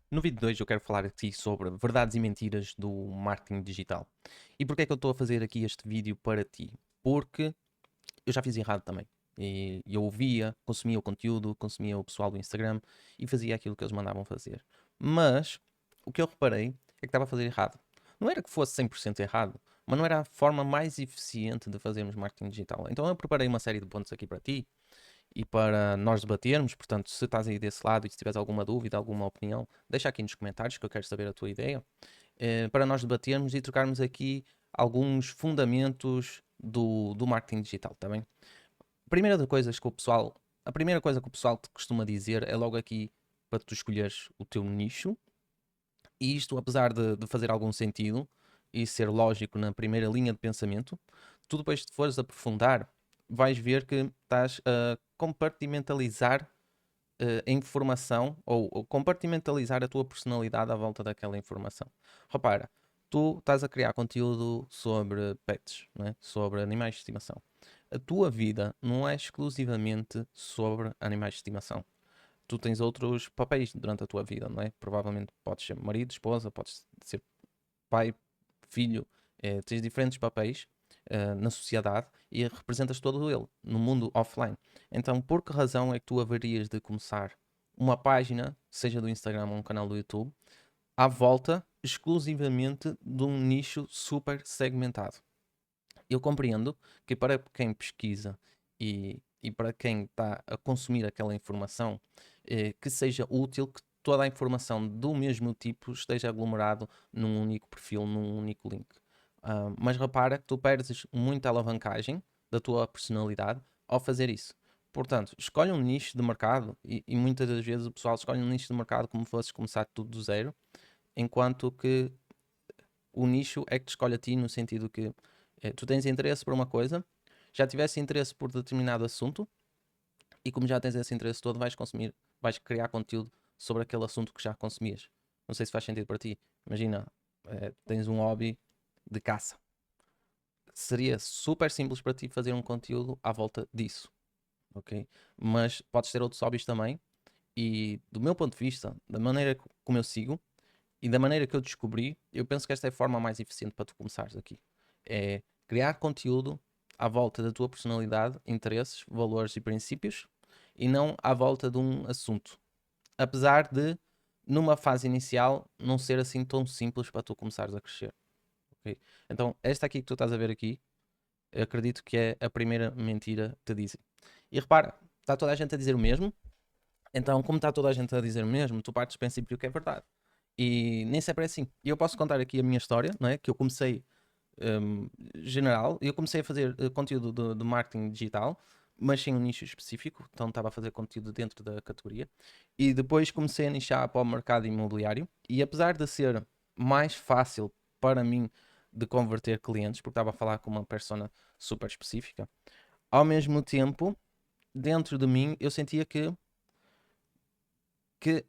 No vídeo de hoje eu quero falar aqui sobre verdades e mentiras do marketing digital. E porquê é que eu estou a fazer aqui este vídeo para ti? Porque eu já fiz errado também. E eu ouvia, consumia o conteúdo, consumia o pessoal do Instagram e fazia aquilo que eles mandavam fazer. Mas o que eu reparei é que estava a fazer errado. Não era que fosse 100% errado, mas não era a forma mais eficiente de fazermos marketing digital. Então eu preparei uma série de pontos aqui para ti e para nós debatermos. Portanto, se estás aí desse lado e se tiveres alguma dúvida, alguma opinião, deixa aqui nos comentários que eu quero saber a tua ideia, para nós debatermos e trocarmos aqui alguns fundamentos do marketing digital, tá bem? A primeira coisa que o pessoal te costuma dizer é logo aqui para tu escolheres o teu nicho, e isto, apesar de fazer algum sentido e ser lógico na primeira linha de pensamento, tu depois, se fores aprofundar, vais ver que estás a compartimentalizar a informação ou compartimentalizar a tua personalidade à volta daquela informação. Repara, tu estás a criar conteúdo sobre pets, não é? Sobre animais de estimação. A tua vida não é exclusivamente sobre animais de estimação. Tu tens outros papéis durante a tua vida, não é? Provavelmente podes ser marido, esposa, podes ser pai, filho, tens diferentes papéis na sociedade e representas todo ele no mundo offline. Então, por que razão é que tu haverias de começar uma página, seja do Instagram ou um canal do YouTube, à volta exclusivamente de um nicho super segmentado? Eu compreendo que para quem pesquisa e para quem está a consumir aquela informação, que seja útil que toda a informação do mesmo tipo esteja aglomerado num único perfil, num único link. Mas repara que tu perdes muita alavancagem da tua personalidade ao fazer isso. Portanto, escolhe um nicho de mercado e muitas das vezes o pessoal escolhe um nicho de mercado como fosses começar tudo do zero, enquanto que o nicho é que te escolhe a ti no sentido que tu tens interesse por uma coisa, já tivesse interesse por determinado assunto e como já tens esse interesse todo, vais criar conteúdo sobre aquele assunto que já consumias. Não sei se faz sentido para ti. Imagina, tens um hobby de caça. Seria super simples para ti fazer um conteúdo à volta disso, ok? Mas podes ter outros hobbies também e do meu ponto de vista, da maneira como eu sigo, e da maneira que eu descobri, eu penso que esta é a forma mais eficiente para tu começares aqui. É criar conteúdo à volta da tua personalidade, interesses, valores e princípios, e não à volta de um assunto. Apesar de, numa fase inicial, não ser assim tão simples para tu começares a crescer. Ok? Então, esta aqui que tu estás a ver aqui, eu acredito que é a primeira mentira que te dizem. E repara, está toda a gente a dizer o mesmo, então, como está toda a gente a dizer o mesmo, tu partes do princípio que é verdade. E nem sempre é assim. E eu posso contar aqui a minha história, não é? Que eu comecei general, eu comecei a fazer conteúdo de marketing digital, mas sem um nicho específico, então estava a fazer conteúdo dentro da categoria. E depois comecei a nichar para o mercado imobiliário. E apesar de ser mais fácil para mim de converter clientes, porque estava a falar com uma persona super específica, ao mesmo tempo, dentro de mim, eu sentia que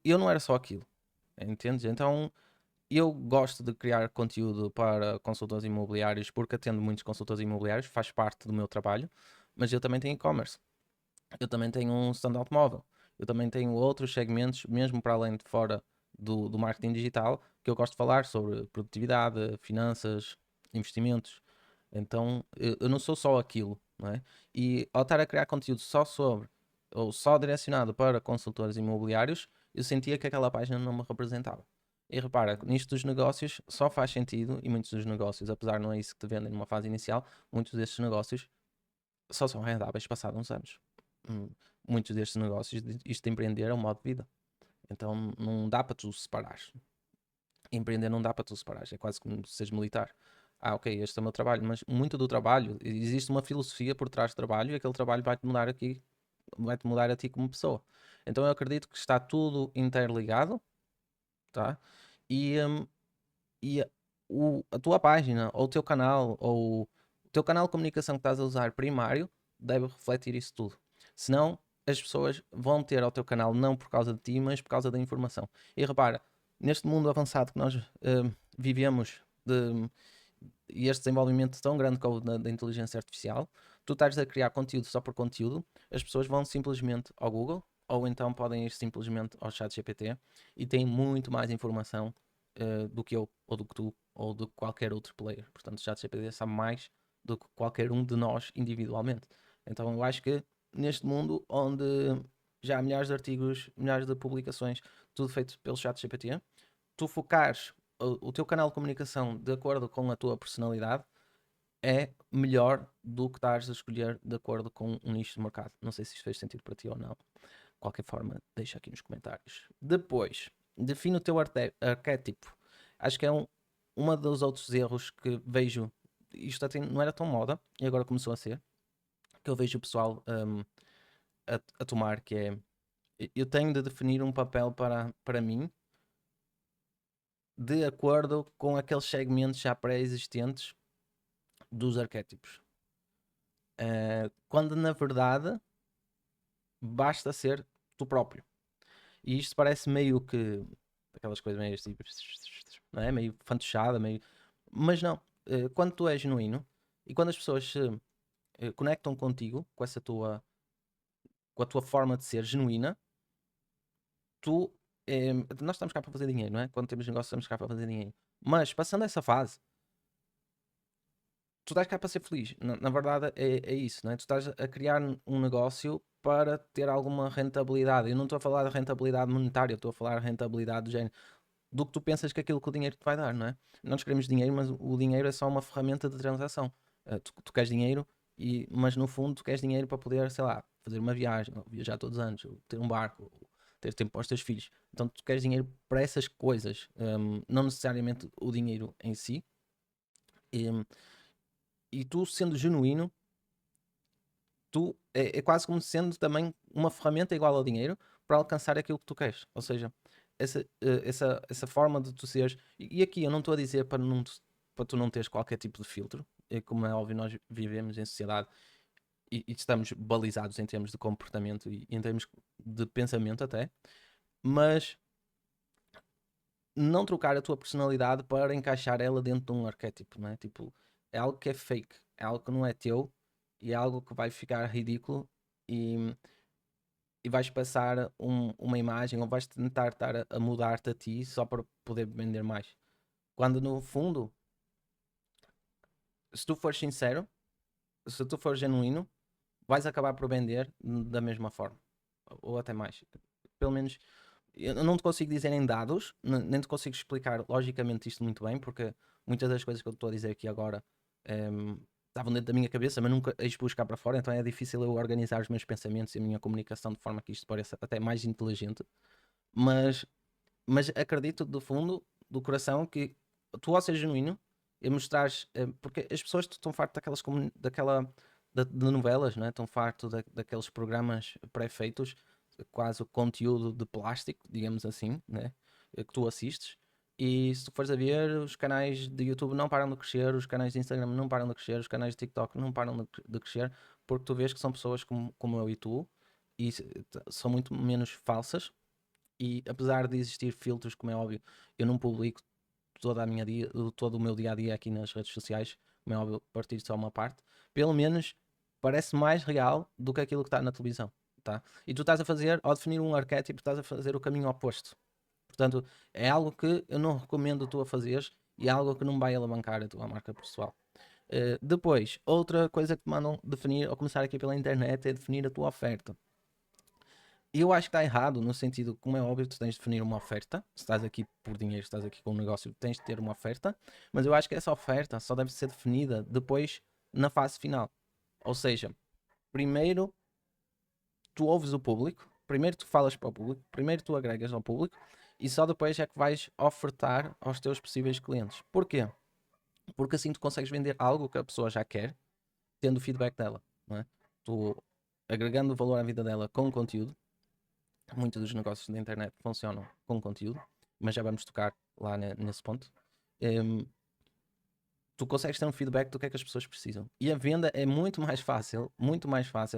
eu não era só aquilo. Entendes? Então eu gosto de criar conteúdo para consultores imobiliários porque atendo muitos consultores imobiliários, faz parte do meu trabalho, mas eu também tenho e-commerce, eu também tenho um stand automóvel, eu também tenho outros segmentos, mesmo para além de fora do marketing digital, que eu gosto de falar sobre produtividade, finanças, investimentos. Então eu não sou só aquilo, não é? E ao estar a criar conteúdo só sobre ou só direcionado para consultores imobiliários, eu sentia que aquela página não me representava. E repara, nisto dos negócios só faz sentido, e muitos dos negócios, apesar de não é isso que te vendem numa fase inicial, muitos desses negócios só são rentáveis passados uns anos. Hum, Muitos destes negócios, isto de empreender é um modo de vida. Então não dá para tu separares. Empreender não dá para tu separares. É quase como seres militar. Ah, ok, este é o meu trabalho, mas muito do trabalho, existe uma filosofia por trás do trabalho e aquele trabalho vai-te mudar aqui, vai-te mudar a ti como pessoa. Então eu acredito que está tudo interligado, tá? E, e a tua página, ou o teu canal, ou o teu canal de comunicação que estás a usar primário, deve refletir isso tudo. Senão, as pessoas vão ter ao teu canal não por causa de ti, mas por causa da informação. E repara, neste mundo avançado que nós vivemos, e este desenvolvimento tão grande como o da inteligência artificial, tu estás a criar conteúdo só por conteúdo, as pessoas vão simplesmente ao Google, ou então podem ir simplesmente ao ChatGPT e têm muito mais informação do que eu, ou do que tu, ou do que qualquer outro player. Portanto, o ChatGPT sabe mais do que qualquer um de nós individualmente. Então eu acho que neste mundo onde já há milhares de artigos, milhares de publicações, tudo feito pelo ChatGPT, tu focares o teu canal de comunicação de acordo com a tua personalidade é melhor do que estares a escolher de acordo com um nicho de mercado. Não sei se isto fez sentido para ti ou não. De qualquer forma, deixa aqui nos comentários. Depois, define o teu arquétipo. Acho que é uma dos outros erros que vejo. Isto até não era tão moda e agora começou a ser. Que eu vejo o pessoal a tomar, que é eu tenho de definir um papel para mim de acordo com aqueles segmentos já pré-existentes dos arquétipos. Quando na verdade basta ser tu próprio. E isto parece meio que aquelas coisas meio tipo, não é? Meio fantochada, meio. Mas não, quando tu és genuíno e quando as pessoas se conectam contigo com a tua forma de ser genuína, tu. Nós estamos cá para fazer dinheiro, não é? Quando temos negócio, estamos cá para fazer dinheiro. Mas passando essa fase, tu estás cá para ser feliz. Na verdade, é isso, não é? Tu estás a criar um negócio para ter alguma rentabilidade. Eu não estou a falar de rentabilidade monetária, eu estou a falar de rentabilidade do género do que tu pensas que aquilo que o dinheiro te vai dar, não é? Nós queremos dinheiro, mas o dinheiro é só uma ferramenta de transação. Tu queres dinheiro, mas no fundo tu queres dinheiro para poder, sei lá, fazer uma viagem, ou viajar todos os anos, ou ter um barco, ou ter tempo para os teus filhos. Então tu queres dinheiro para essas coisas, não necessariamente o dinheiro em si. E tu sendo genuíno, tu é quase como sendo também uma ferramenta igual ao dinheiro para alcançar aquilo que tu queres. Ou seja, essa forma de tu seres. E aqui eu não estou a dizer para tu não teres qualquer tipo de filtro. Como é óbvio, nós vivemos em sociedade e estamos balizados em termos de comportamento e em termos de pensamento até. Mas não trocar a tua personalidade para encaixar ela dentro de um arquétipo, não é? Tipo, é algo que é fake, é algo que não é teu e é algo que vai ficar ridículo e, e vais passar uma imagem ou vais tentar estar a mudar-te a ti só para poder vender mais. Quando no fundo, se tu fores sincero, se tu fores genuíno, vais acabar por vender da mesma forma ou até mais. Pelo menos eu não te consigo dizer em dados, nem te consigo explicar logicamente isto muito bem, porque muitas das coisas que eu estou a dizer aqui agora estavam dentro da minha cabeça, mas nunca expus cá para fora, então é difícil eu organizar os meus pensamentos e a minha comunicação de forma que isto pareça até mais inteligente. Mas, mas acredito do fundo, do coração, que tu ao ser genuíno e mostrares, porque as pessoas estão fartas de novelas, não é? Estão farto daqueles programas pré-feitos, quase o conteúdo de plástico, digamos assim, né? Que tu assistes. E se tu fores a ver, os canais de YouTube não param de crescer, os canais de Instagram não param de crescer, os canais de TikTok não param de crescer, porque tu vês que são pessoas como eu e tu, e são muito menos falsas. E apesar de existir filtros, como é óbvio, eu não publico todo o meu dia a dia aqui nas redes sociais, como é óbvio, partir só uma parte, pelo menos parece mais real do que aquilo que está na televisão, tá? E tu estás a fazer, ao definir um arquétipo, estás a fazer o caminho oposto. Portanto, é algo que eu não recomendo tu a fazeres e é algo que não vai alavancar a tua marca pessoal. Depois, outra coisa que te mandam definir, ao começar aqui pela internet, é definir a tua oferta. E eu acho que está errado, no sentido, como é óbvio, tu tens de definir uma oferta. Se estás aqui por dinheiro, se estás aqui com um negócio, tens de ter uma oferta. Mas eu acho que essa oferta só deve ser definida depois na fase final. Ou seja, primeiro tu ouves o público, primeiro tu falas para o público, primeiro tu agregas ao público e só depois é que vais ofertar aos teus possíveis clientes. Porquê? Porque assim tu consegues vender algo que a pessoa já quer, tendo o feedback dela, não é? Tu agregando valor à vida dela com conteúdo. Muitos dos negócios da internet funcionam com conteúdo, mas já vamos tocar lá nesse ponto. Um, Tu consegues ter um feedback do que é que as pessoas precisam. E a venda é muito mais fácil,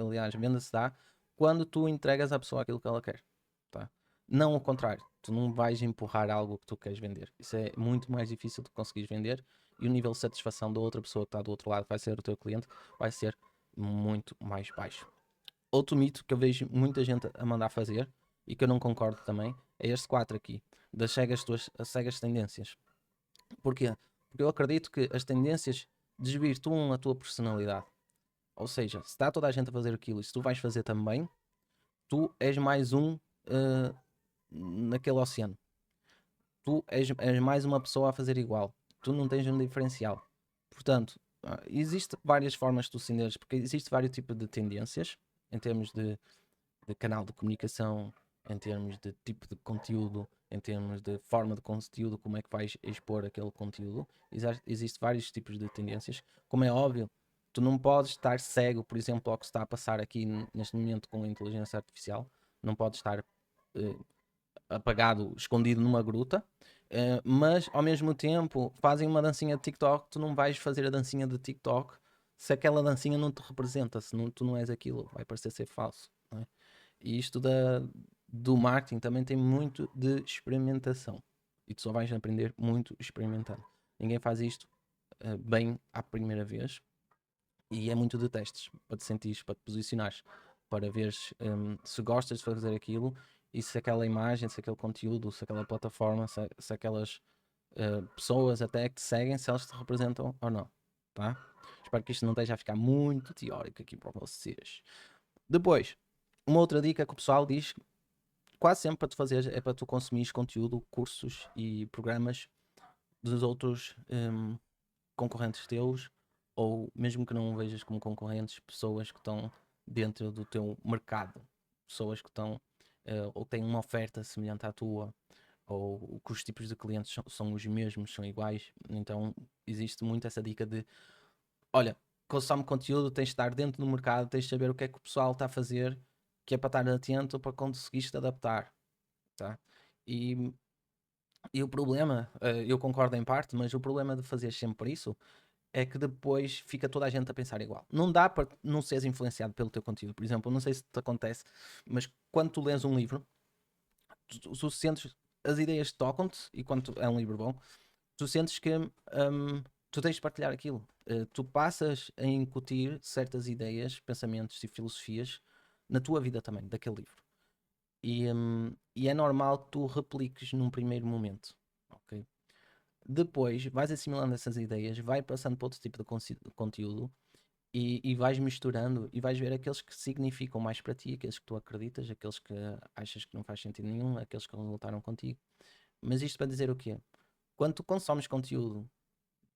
aliás, a venda se dá quando tu entregas à pessoa aquilo que ela quer. Tá? Não o contrário, tu não vais empurrar algo que tu queres vender. Isso é muito mais difícil de conseguires vender e o nível de satisfação da outra pessoa que está do outro lado, vai ser o teu cliente, vai ser muito mais baixo. Outro mito que eu vejo muita gente a mandar fazer e que eu não concordo também é este 4 aqui, das cegas tendências. Porquê? Porque eu acredito que as tendências desvirtuam a tua personalidade. Ou seja, se está toda a gente a fazer aquilo e se tu vais fazer também, tu és mais um naquele oceano. Tu és mais uma pessoa a fazer igual. Tu não tens um diferencial. Portanto, existe várias formas de tu acenderes, porque existe vários tipos de tendências em termos de canal de comunicação, em termos de tipo de conteúdo, em termos de forma de conteúdo, como é que vais expor aquele conteúdo. Existem vários tipos de tendências. Como é óbvio, tu não podes estar cego, por exemplo, ao que se está a passar aqui neste momento com a inteligência artificial. Não podes estar apagado, escondido numa gruta. Mas ao mesmo tempo fazem uma dancinha de TikTok, tu não vais fazer a dancinha de TikTok se aquela dancinha não te representa, se não, tu não és aquilo, vai parecer ser falso, não é? E isto do marketing também tem muito de experimentação. E tu só vais aprender muito experimentando. Ninguém faz isto bem à primeira vez. E é muito de testes, para te sentires, para te posicionares, para veres se gostas de fazer aquilo e se aquela imagem, se aquele conteúdo, se aquela plataforma, se aquelas pessoas até que te seguem, se elas te representam ou não. Tá? Espero que isto não esteja a ficar muito teórico aqui para vocês. Depois, uma outra dica que o pessoal diz, quase sempre para tu fazeres, é para tu consumires conteúdo, cursos e programas dos outros concorrentes teus, ou mesmo que não o vejas como concorrentes, pessoas que estão dentro do teu mercado, pessoas que estão ou têm uma oferta semelhante à tua, ou que os tipos de clientes são os mesmos, são iguais. Então existe muito essa dica de olha, consome conteúdo, tens de estar dentro do mercado, tens de saber o que é que o pessoal está a fazer, que é para estar atento para conseguires te adaptar, tá? E, e o problema, eu concordo em parte, mas o problema de fazer sempre isso é que depois fica toda a gente a pensar igual. Não dá para não seres influenciado pelo teu conteúdo. Por exemplo, não sei se te acontece, mas quando tu lês um livro, tu sentes, as ideias tocam-te, e quando é um livro bom, tu sentes que tu tens de partilhar aquilo. Tu passas a incutir certas ideias, pensamentos e filosofias na tua vida também, daquele livro. E é normal que tu repliques num primeiro momento. Ok? Depois vais assimilando essas ideias, vai passando para outro tipo de conteúdo e vais misturando e vais ver aqueles que significam mais para ti, aqueles que tu acreditas, aqueles que achas que não faz sentido nenhum, aqueles que resultaram contigo. Mas isto para dizer o quê? Quando tu consomes conteúdo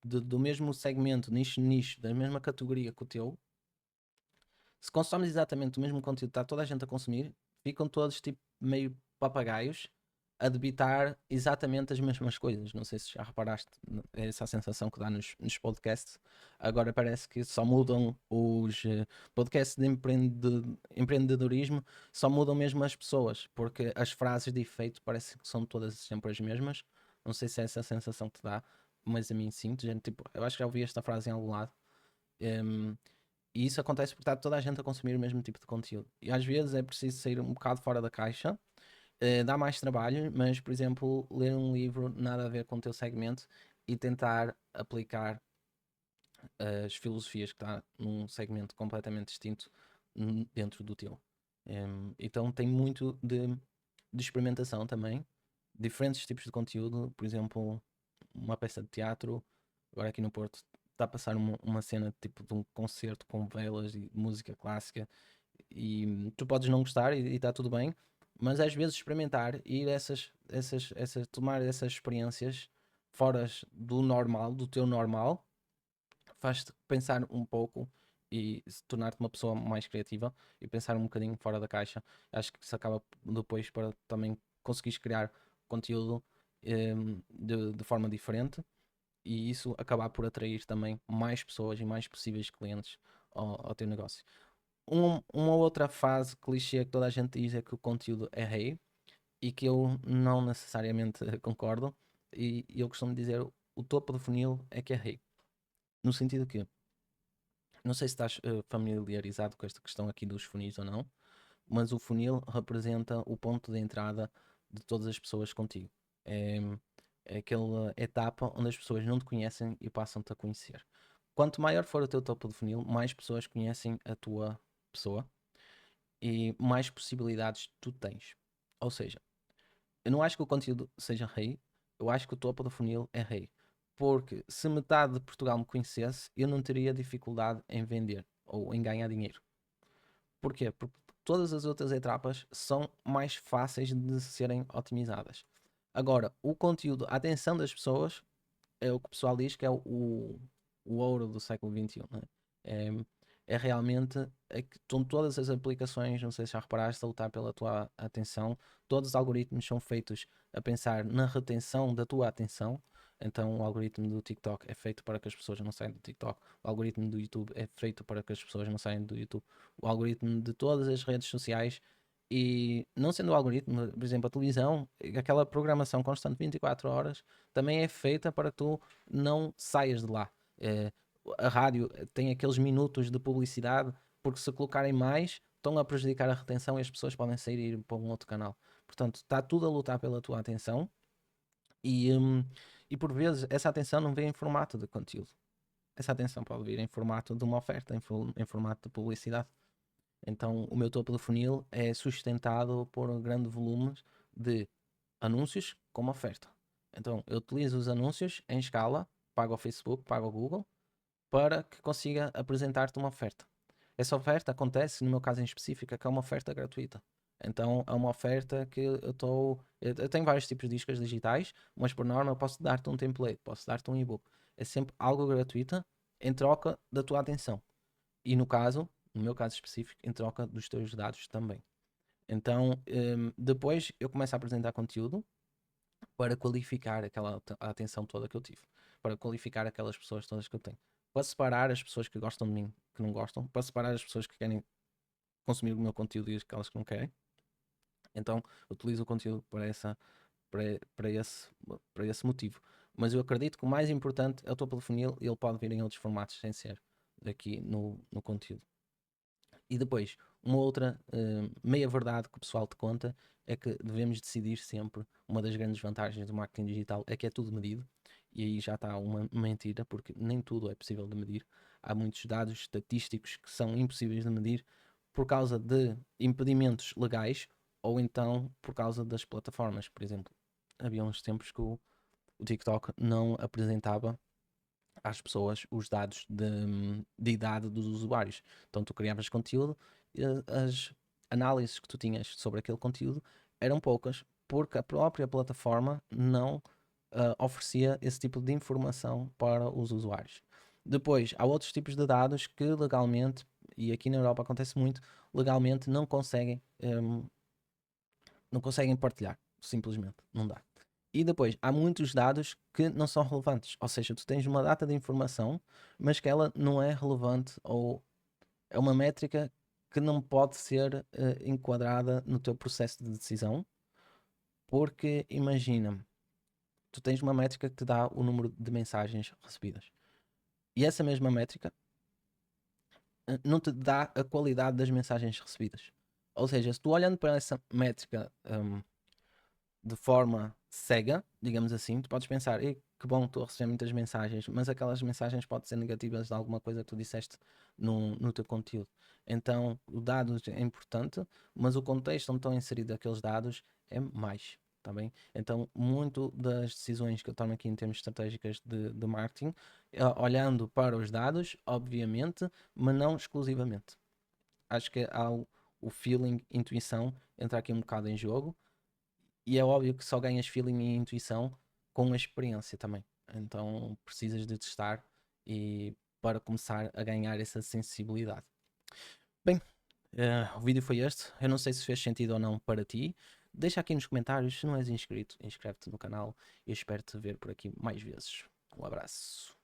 do mesmo segmento, nicho, da mesma categoria que o teu, se consomes exatamente o mesmo conteúdo que está toda a gente a consumir, ficam todos tipo meio papagaios a debitar exatamente as mesmas coisas. Não sei se já reparaste essa sensação que dá nos podcasts. Agora parece que só mudam os podcasts de empreendedorismo, só mudam mesmo as pessoas, porque as frases de efeito parece que são todas sempre as mesmas. Não sei se é essa a sensação que te dá, mas a mim sim. Gente, tipo, eu acho que já ouvi esta frase em algum lado. Um, e isso acontece porque está toda a gente a consumir o mesmo tipo de conteúdo. E às vezes é preciso sair um bocado fora da caixa, dá mais trabalho, mas, por exemplo, ler um livro nada a ver com o teu segmento e tentar aplicar as filosofias que está num segmento completamente distinto dentro do teu. Então tem muito de experimentação também, diferentes tipos de conteúdo, por exemplo, uma peça de teatro, agora aqui no Porto está a passar uma cena tipo de um concerto com velas e música clássica e tu podes não gostar e está tudo bem, mas às vezes experimentar, ir tomar essas experiências fora do normal, do teu normal, faz-te pensar um pouco e tornar-te uma pessoa mais criativa e pensar um bocadinho fora da caixa. Acho que isso acaba depois para também conseguires criar conteúdo de forma diferente e isso acabar por atrair também mais pessoas e mais possíveis clientes ao teu negócio. Uma outra fase clichê que toda a gente diz é que o conteúdo é rei e que eu não necessariamente concordo e eu costumo dizer o topo do funil é que é rei. No sentido que, não sei se estás familiarizado com esta questão aqui dos funis ou não, mas o funil representa o ponto de entrada de todas as pessoas contigo. É, é aquela etapa onde as pessoas não te conhecem e passam-te a conhecer. Quanto maior for o teu topo de funil, mais pessoas conhecem a tua pessoa e mais possibilidades tu tens. Ou seja, eu não acho que o conteúdo seja rei, eu acho que o topo do funil é rei. Porque se metade de Portugal me conhecesse, eu não teria dificuldade em vender ou em ganhar dinheiro. Porquê? Porque todas as outras etapas são mais fáceis de serem otimizadas. Agora, o conteúdo, a atenção das pessoas é o que o pessoal diz que é o ouro do século XXI. Né? É realmente que estão todas as aplicações, não sei se já reparaste, a lutar pela tua atenção. Todos os algoritmos são feitos a pensar na retenção da tua atenção. Então, o algoritmo do TikTok é feito para que as pessoas não saiam do TikTok. O algoritmo do YouTube é feito para que as pessoas não saiam do YouTube. O algoritmo de todas as redes sociais e não sendo o algoritmo, por exemplo, a televisão, aquela programação constante 24 horas, também é feita para que tu não saias de lá. A rádio tem aqueles minutos de publicidade, porque se colocarem mais, estão a prejudicar a retenção e as pessoas podem sair e ir para um outro canal. Portanto, está tudo a lutar pela tua atenção e por vezes essa atenção não vem em formato de conteúdo. Essa atenção pode vir em formato de uma oferta, em formato de publicidade. Então, o meu topo do funil é sustentado por um grande volume de anúncios como oferta. Então, eu utilizo os anúncios em escala, pago ao Facebook, pago ao Google, para que consiga apresentar-te uma oferta. Essa oferta acontece, no meu caso em específico, que é uma oferta gratuita. Então, é uma oferta que eu estou. Eu tenho vários tipos de discos digitais, mas por norma eu posso dar-te um template, posso dar-te um e-book. É sempre algo gratuito em troca da tua atenção. E no meu caso específico, em troca dos teus dados também. Então, depois eu começo a apresentar conteúdo para qualificar aquela a atenção toda que eu tive, para qualificar aquelas pessoas todas que eu tenho, para separar as pessoas que gostam de mim, que não gostam, para separar as pessoas que querem consumir o meu conteúdo e aquelas que não querem. Então, utilizo o conteúdo para, para, esse, para esse motivo. Mas eu acredito que o mais importante é o topo do funil e ele pode vir em outros formatos sem ser aqui no conteúdo. E depois, uma outra meia-verdade que o pessoal te conta é que devemos decidir sempre. Uma das grandes vantagens do marketing digital é que é tudo medido, e aí já está uma mentira, porque nem tudo é possível de medir. Há muitos dados estatísticos que são impossíveis de medir por causa de impedimentos legais ou então por causa das plataformas. Por exemplo, havia uns tempos que o TikTok não apresentava às pessoas os dados de idade dos usuários. Então tu criavas conteúdo e as análises que tu tinhas sobre aquele conteúdo eram poucas, porque a própria plataforma não oferecia esse tipo de informação para os usuários. Depois, há outros tipos de dados que legalmente, e aqui na Europa acontece muito, legalmente não conseguem partilhar, simplesmente, não dá. E depois, há muitos dados que não são relevantes. Ou seja, tu tens uma data de informação, mas que ela não é relevante ou é uma métrica que não pode ser enquadrada no teu processo de decisão. Porque, imagina, tu tens uma métrica que te dá o número de mensagens recebidas. E essa mesma métrica não te dá a qualidade das mensagens recebidas. Ou seja, se tu olhando para essa métrica de forma cega, digamos assim, tu podes pensar, que bom, estou a receber muitas mensagens, mas aquelas mensagens podem ser negativas de alguma coisa que tu disseste no teu conteúdo. Então, o dado é importante, mas o contexto onde estão inseridos aqueles dados é mais, tá bem? Então, muito das decisões que eu tomo aqui em termos estratégicas de marketing, olhando para os dados, obviamente, mas não exclusivamente. Acho que há o feeling, intuição, entra aqui um bocado em jogo, e é óbvio que só ganhas feeling e intuição com a experiência também. Então precisas de testar e para começar a ganhar essa sensibilidade. Bem, o vídeo foi este. Eu não sei se fez sentido ou não para ti. Deixa aqui nos comentários. Se não és inscrito, inscreve-te no canal. Eu espero te ver por aqui mais vezes. Um abraço.